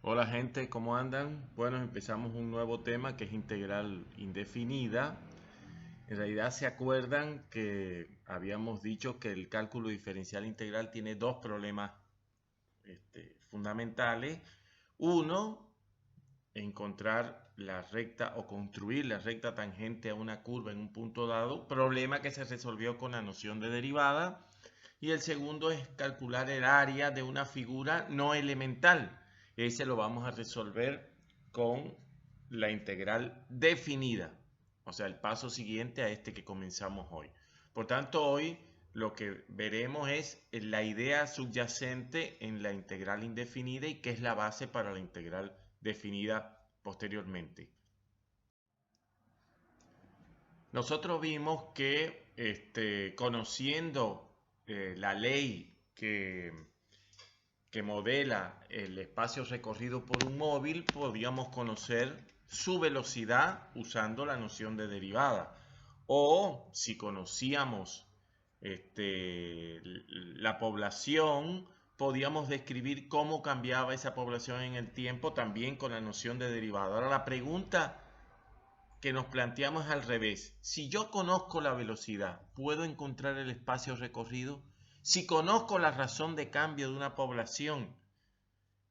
Hola gente, ¿cómo andan? Bueno, empezamos un nuevo tema que es integral indefinida. En realidad se acuerdan que habíamos dicho que el cálculo diferencial integral tiene dos problemas fundamentales. Uno, encontrar la recta o construir la recta tangente a una curva en un punto dado, problema que se resolvió con la noción de derivada. Y el segundo es calcular el área de una figura no elemental. Ese lo vamos a resolver con la integral definida, o sea, el paso siguiente a este que comenzamos hoy. Por tanto, hoy lo que veremos es la idea subyacente en la integral indefinida y qué es la base para la integral definida posteriormente. Nosotros vimos que conociendo la ley que modela el espacio recorrido por un móvil, podíamos conocer su velocidad usando la noción de derivada. O si conocíamos la población, podíamos describir cómo cambiaba esa población en el tiempo también con la noción de derivada. Ahora la pregunta que nos planteamos al revés. Si yo conozco la velocidad, ¿puedo encontrar el espacio recorrido? Si conozco la razón de cambio de una población,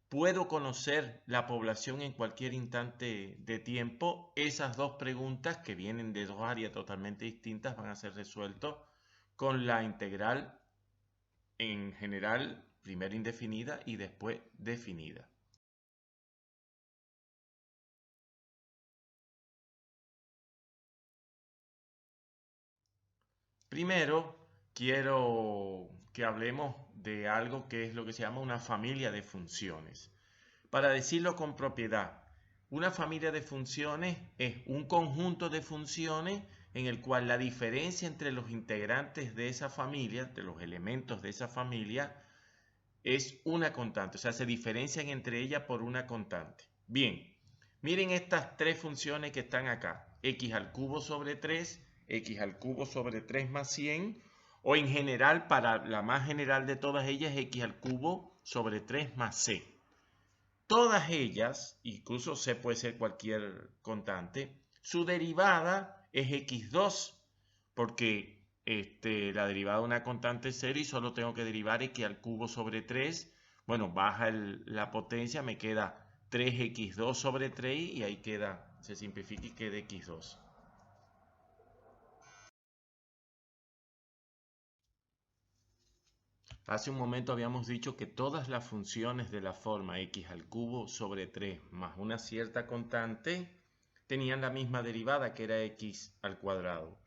¿puedo conocer la población en cualquier instante de tiempo? Esas dos preguntas, que vienen de dos áreas totalmente distintas, van a ser resueltas con la integral en general, primero indefinida y después definida. Primero, quiero que hablemos de algo que es lo que se llama una familia de funciones. Para decirlo con propiedad, una familia de funciones es un conjunto de funciones en el cual la diferencia entre los integrantes de esa familia, de los elementos de esa familia, es una constante, o sea, se diferencian entre ellas por una constante. Bien, miren estas tres funciones que están acá. X al cubo sobre 3, X al cubo sobre 3 más 100, o en general, para la más general de todas ellas, X al cubo sobre 3 más C. Todas ellas, incluso C puede ser cualquier constante, su derivada es x2, porque la derivada de una constante es 0 y solo tengo que derivar x al cubo sobre 3. Bueno, baja la potencia, me queda 3x2 sobre 3 y ahí queda, se simplifica y queda x2. Hace un momento habíamos dicho que todas las funciones de la forma x al cubo sobre 3 más una cierta constante tenían la misma derivada, que era x al cuadrado.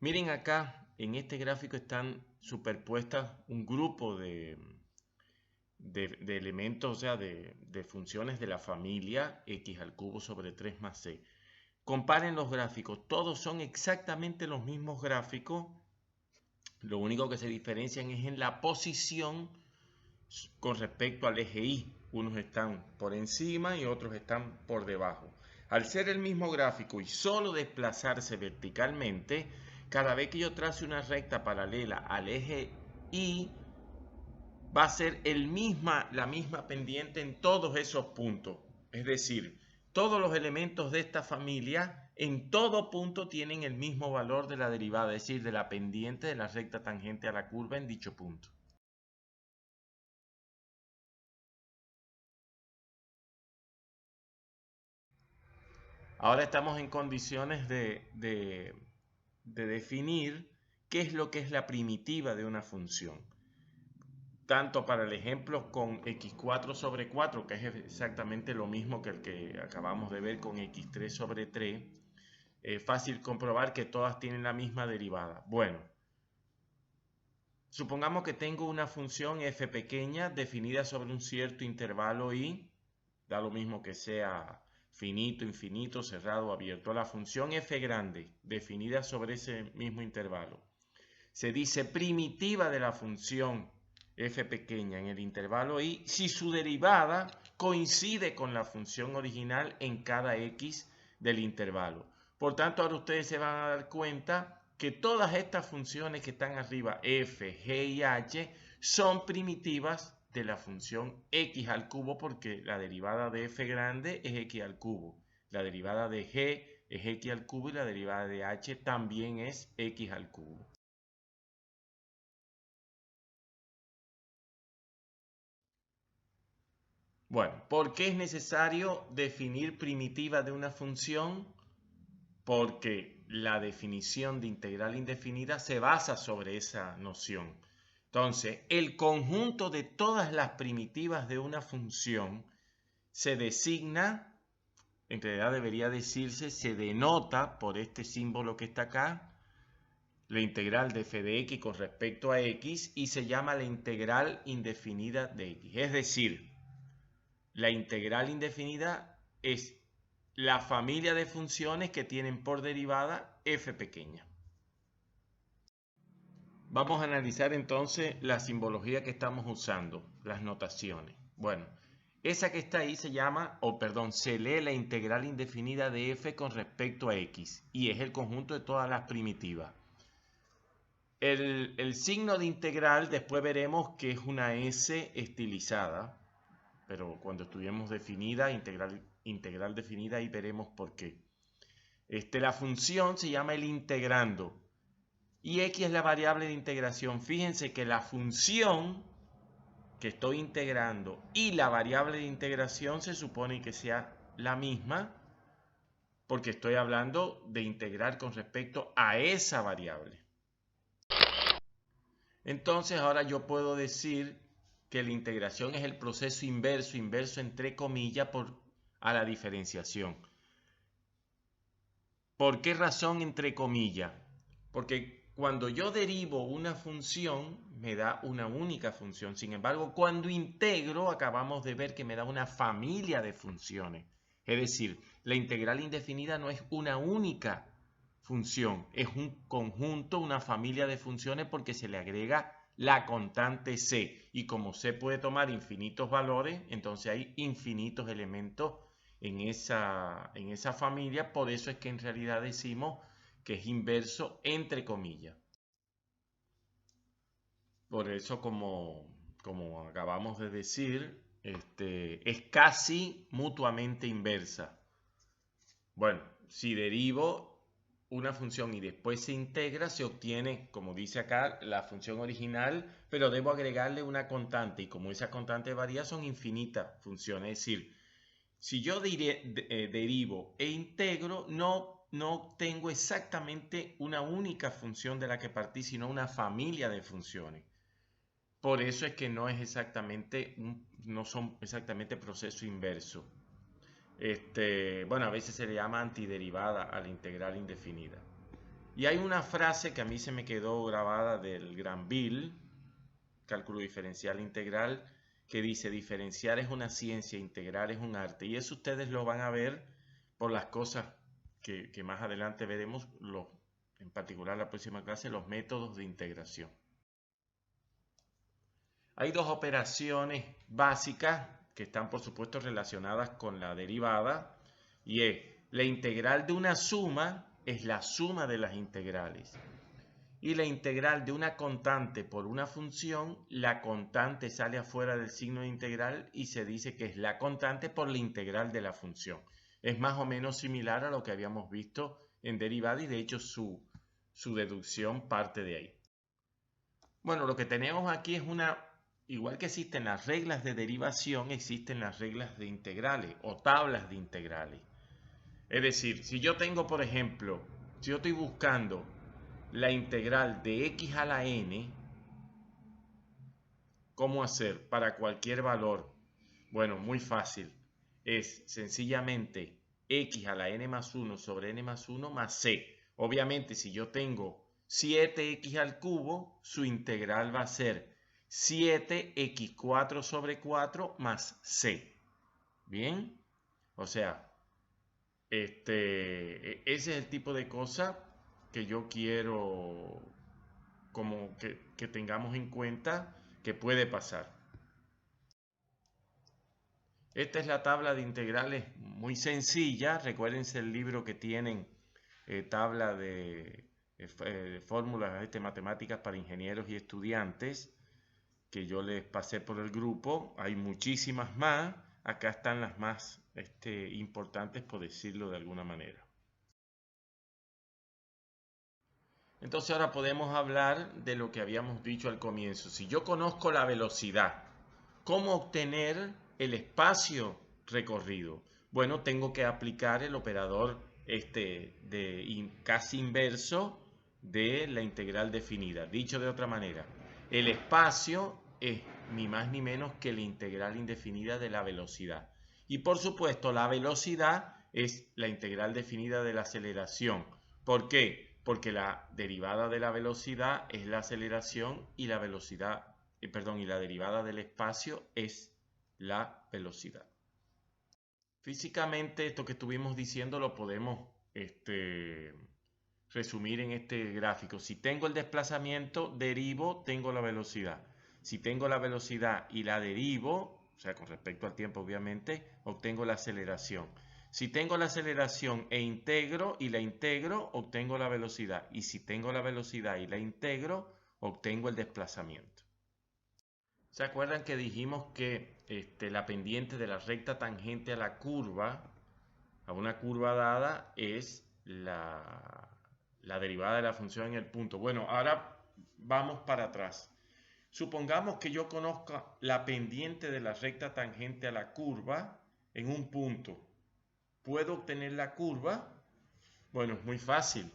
Miren acá, en este gráfico están superpuestas un grupo de elementos, o sea, de funciones de la familia x al cubo sobre 3 más c. Comparen los gráficos, todos son exactamente los mismos gráficos, lo único que se diferencian es en la posición con respecto al eje Y. Unos están por encima y otros están por debajo. Al ser el mismo gráfico y solo desplazarse verticalmente, cada vez que yo trace una recta paralela al eje Y, va a ser la misma pendiente en todos esos puntos. Es decir, todos los elementos de esta familia en todo punto tienen el mismo valor de la derivada, es decir, de la pendiente de la recta tangente a la curva en dicho punto. Ahora estamos en condiciones de definir qué es lo que es la primitiva de una función. Tanto para el ejemplo con x4 sobre 4, que es exactamente lo mismo que el que acabamos de ver con x3 sobre 3, es fácil comprobar que todas tienen la misma derivada. Bueno, supongamos que tengo una función f pequeña definida sobre un cierto intervalo y, da lo mismo que sea finito, infinito, cerrado o abierto. La función f grande definida sobre ese mismo intervalo se dice primitiva de la función f pequeña en el intervalo y si su derivada coincide con la función original en cada x del intervalo. Por tanto, ahora ustedes se van a dar cuenta que todas estas funciones que están arriba, f, g y h, son primitivas de la función x al cubo, porque la derivada de f grande es x al cubo. La derivada de g es x al cubo y la derivada de h también es x al cubo. Bueno, ¿por qué es necesario definir primitiva de una función? Porque la definición de integral indefinida se basa sobre esa noción. Entonces, el conjunto de todas las primitivas de una función se designa, en realidad debería decirse, se denota por este símbolo que está acá, la integral de f de x con respecto a x, y se llama la integral indefinida de x. Es decir, la integral indefinida es la familia de funciones que tienen por derivada f pequeña. Vamos a analizar entonces la simbología que estamos usando, las notaciones. Bueno, esa que está ahí se llama, se lee la integral indefinida de f con respecto a x, y es el conjunto de todas las primitivas. El signo de integral después veremos que es una s estilizada, pero cuando estudiemos definida, integral definida, ahí veremos por qué. La función se llama el integrando y x es la variable de integración. Fíjense que la función que estoy integrando y la variable de integración se supone que sea la misma, porque estoy hablando de integrar con respecto a esa variable. Entonces ahora yo puedo decir que la integración es el proceso inverso entre comillas, a la diferenciación. ¿Por qué razón entre comillas? Porque cuando yo derivo una función, me da una única función. Sin embargo, cuando integro, acabamos de ver que me da una familia de funciones. Es decir, la integral indefinida no es una única función, es un conjunto, una familia de funciones, porque se le agrega la constante c. Y como c puede tomar infinitos valores, entonces hay infinitos elementos en esa familia. Por eso es que en realidad decimos que es inverso entre comillas. Por eso, como acabamos de decir, es casi mutuamente inversa. Bueno, si derivo una función y después se integra, se obtiene, como dice acá, la función original, pero debo agregarle una constante, y como esa constante varía, son infinitas funciones. Es decir, si yo derivo e integro, no tengo exactamente una única función de la que partí, sino una familia de funciones. Por eso es que no son exactamente proceso inverso. Bueno, a veces se le llama antiderivada a la integral indefinida. Y hay una frase que a mí se me quedó grabada del Granville, cálculo diferencial integral, que dice: diferenciar es una ciencia, integrar es un arte. Y eso ustedes lo van a ver por las cosas que más adelante veremos, en particular la próxima clase, los métodos de integración. Hay dos operaciones básicas que están, por supuesto, relacionadas con la derivada, y es la integral de una suma es la suma de las integrales, y la integral de una constante por una función, la constante sale afuera del signo de integral y se dice que es la constante por la integral de la función. Es más o menos similar a lo que habíamos visto en derivada, y de hecho su deducción parte de ahí. Bueno, lo que tenemos aquí es igual que existen las reglas de derivación, existen las reglas de integrales o tablas de integrales. Es decir, si yo tengo, por ejemplo, si yo estoy buscando la integral de x a la n, ¿cómo hacer para cualquier valor? Bueno, muy fácil. Es sencillamente x a la n más 1 sobre n más 1 más c. Obviamente, si yo tengo 7x al cubo, su integral va a ser 7x4 sobre 4 más c. ¿Bien? O sea, ese es el tipo de cosa que yo quiero como que tengamos en cuenta que puede pasar. Esta es la tabla de integrales muy sencilla. Recuérdense el libro que tienen, tabla de fórmulas matemáticas para ingenieros y estudiantes. que yo les pasé por el grupo. Hay muchísimas más. Acá están las más importantes, por decirlo de alguna manera. Entonces ahora podemos hablar de lo que habíamos dicho al comienzo. Si yo conozco la velocidad, ¿cómo obtener el espacio recorrido? Bueno, tengo que aplicar el operador casi inverso de la integral definida. Dicho de otra manera, el espacio es ni más ni menos que la integral indefinida de la velocidad. Y por supuesto, la velocidad es la integral definida de la aceleración. ¿Por qué? Porque la derivada de la velocidad es la aceleración y la velocidad, y la derivada del espacio es la velocidad. Físicamente, esto que estuvimos diciendo lo podemos resumir en este gráfico. Si tengo el desplazamiento, derivo, tengo la velocidad. Si tengo la velocidad y la derivo, o sea, con respecto al tiempo obviamente, obtengo la aceleración. Si tengo la aceleración e integro y la integro, obtengo la velocidad. Y si tengo la velocidad y la integro, obtengo el desplazamiento. ¿Se acuerdan que dijimos que la pendiente de la recta tangente a la curva, a una curva dada, es la derivada de la función en el punto? Bueno, ahora vamos para atrás. Supongamos que yo conozca la pendiente de la recta tangente a la curva en un punto. ¿Puedo obtener la curva? Bueno, es muy fácil.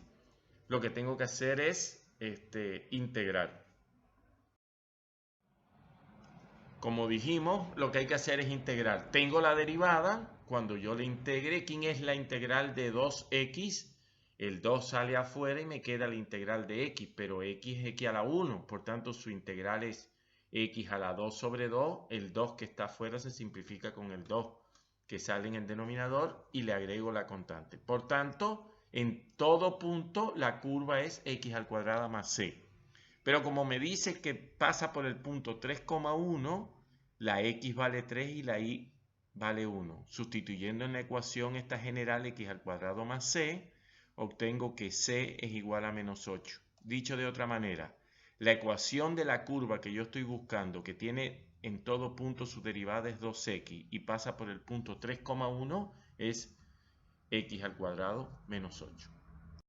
Lo que tengo que hacer es integrar. Como dijimos, lo que hay que hacer es integrar. Tengo la derivada. Cuando yo le integre, ¿quién es la integral de 2x? El 2 sale afuera y me queda la integral de x, pero x es x a la 1. Por tanto, su integral es x a la 2 sobre 2. El 2 que está afuera se simplifica con el 2 que sale en el denominador y le agrego la constante. Por tanto, en todo punto la curva es x al cuadrado más c. Pero como me dice que pasa por el punto 3,1, la x vale 3 y la y vale 1. Sustituyendo en la ecuación esta general x al cuadrado más c, obtengo que c es igual a menos 8. Dicho de otra manera, la ecuación de la curva que yo estoy buscando, que tiene en todo punto su derivada es 2x y pasa por el punto 3,1, es x al cuadrado menos 8.